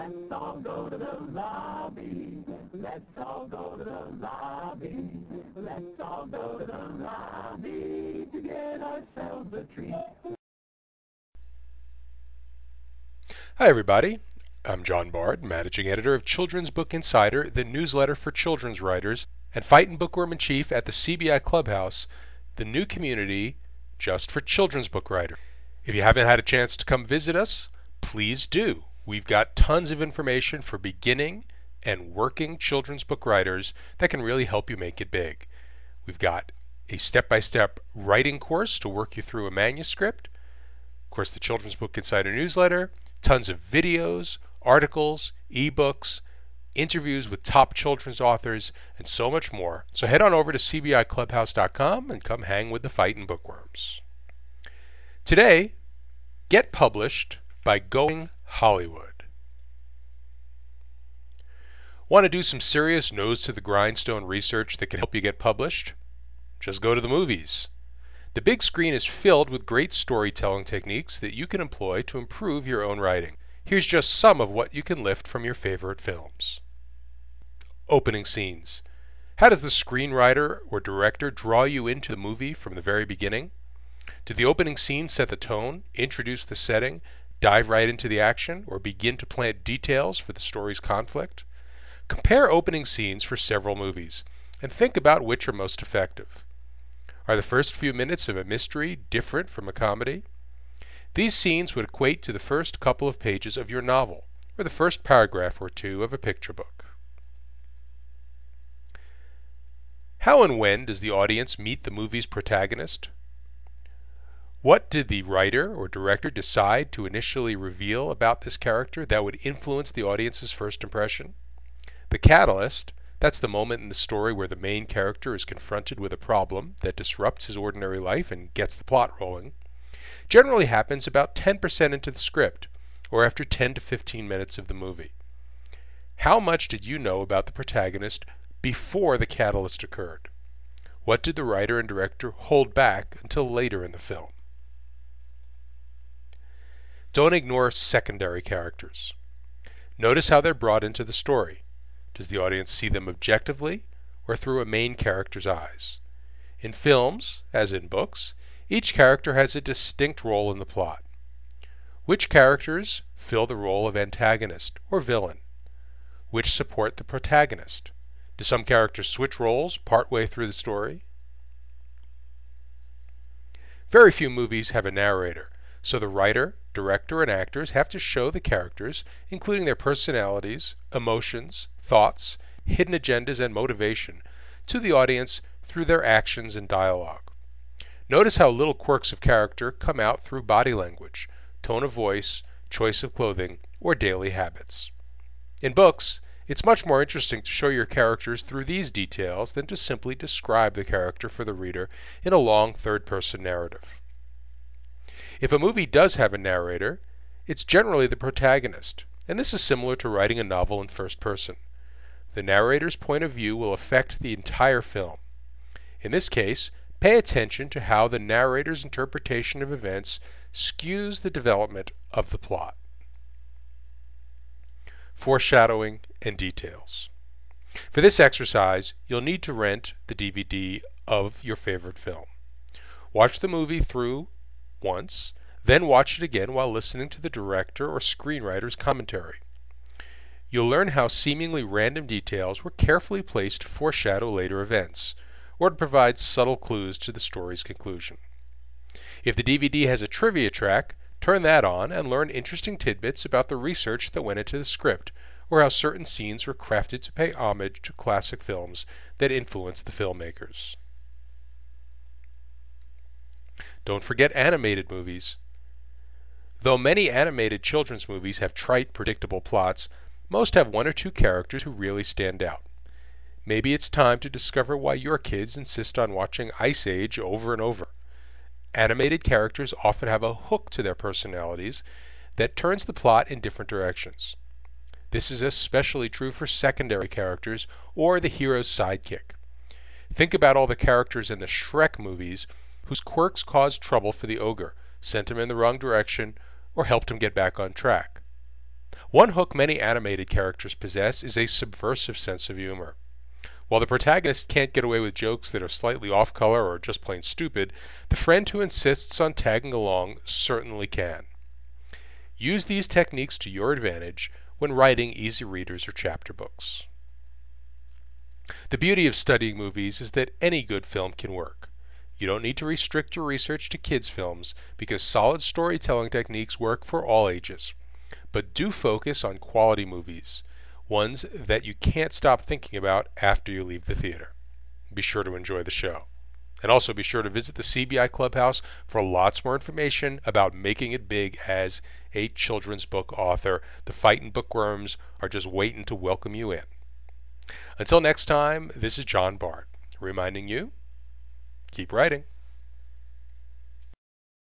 Let's all go to the lobby. Let's all go to the lobby. Let's all go to the lobby to get ourselves a treat. Hi everybody, I'm John Bard, Managing Editor of Children's Book Insider, the newsletter for children's writers, and Fightin' Bookworm-in-Chief at the CBI Clubhouse, the new community just for children's book writers. If you haven't had a chance to come visit us, please do. We've got tons of information for beginning and working children's book writers that can really help you make it big. We've got a step-by-step writing course to work you through a manuscript, of course the Children's Book Insider newsletter, tons of videos, articles, ebooks, interviews with top children's authors, and so much more. So head on over to cbiclubhouse.com and come hang with the Fightin' Bookworms. Today, get published by Going Hollywood. Want to do some serious nose-to-the-grindstone research that can help you get published? Just go to the movies. The big screen is filled with great storytelling techniques that you can employ to improve your own writing. Here's just some of what you can lift from your favorite films. Opening scenes. How does the screenwriter or director draw you into the movie from the very beginning? Did the opening scene set the tone, introduce the setting, dive right into the action, or begin to plant details for the story's conflict? Compare opening scenes for several movies, and think about which are most effective. Are the first few minutes of a mystery different from a comedy? These scenes would equate to the first couple of pages of your novel, or the first paragraph or two of a picture book. How and when does the audience meet the movie's protagonist? What did the writer or director decide to initially reveal about this character that would influence the audience's first impression? The catalyst, that's the moment in the story where the main character is confronted with a problem that disrupts his ordinary life and gets the plot rolling, generally happens about 10% into the script, or after 10 to 15 minutes of the movie. How much did you know about the protagonist before the catalyst occurred? What did the writer and director hold back until later in the film? Don't ignore secondary characters. Notice how they're brought into the story. Does the audience see them objectively or through a main character's eyes? In films, as in books, each character has a distinct role in the plot. Which characters fill the role of antagonist or villain? Which support the protagonist? Do some characters switch roles partway through the story? Very few movies have a narrator, so the writer, director, and actors have to show the characters, including their personalities, emotions, thoughts, hidden agendas, and motivation, to the audience through their actions and dialogue. Notice how little quirks of character come out through body language, tone of voice, choice of clothing, or daily habits. In books, it's much more interesting to show your characters through these details than to simply describe the character for the reader in a long third-person narrative. If a movie does have a narrator, it's generally the protagonist, and this is similar to writing a novel in first person. The narrator's point of view will affect the entire film. In this case, pay attention to how the narrator's interpretation of events skews the development of the plot. Foreshadowing and Details. For this exercise, you'll need to rent the DVD of your favorite film. Watch the movie through once, then watch it again while listening to the director or screenwriter's commentary. You'll learn how seemingly random details were carefully placed to foreshadow later events, or to provide subtle clues to the story's conclusion. If the DVD has a trivia track, turn that on and learn interesting tidbits about the research that went into the script, or how certain scenes were crafted to pay homage to classic films that influenced the filmmakers. Don't forget animated movies. Though many animated children's movies have trite, predictable plots, most have one or two characters who really stand out. Maybe it's time to discover why your kids insist on watching Ice Age over and over. Animated characters often have a hook to their personalities that turns the plot in different directions. This is especially true for secondary characters or the hero's sidekick. Think about all the characters in the Shrek movies whose quirks caused trouble for the ogre, sent him in the wrong direction, or helped him get back on track. One hook many animated characters possess is a subversive sense of humor. While the protagonist can't get away with jokes that are slightly off color or just plain stupid, the friend who insists on tagging along certainly can. Use these techniques to your advantage when writing easy readers or chapter books. The beauty of studying movies is that any good film can work. You don't need to restrict your research to kids' films because solid storytelling techniques work for all ages. But do focus on quality movies, ones that you can't stop thinking about after you leave the theater. Be sure to enjoy the show. And also be sure to visit the CBI Clubhouse for lots more information about making it big as a children's book author. The fightin' bookworms are just waiting to welcome you in. Until next time, this is John Bart, reminding you, keep writing.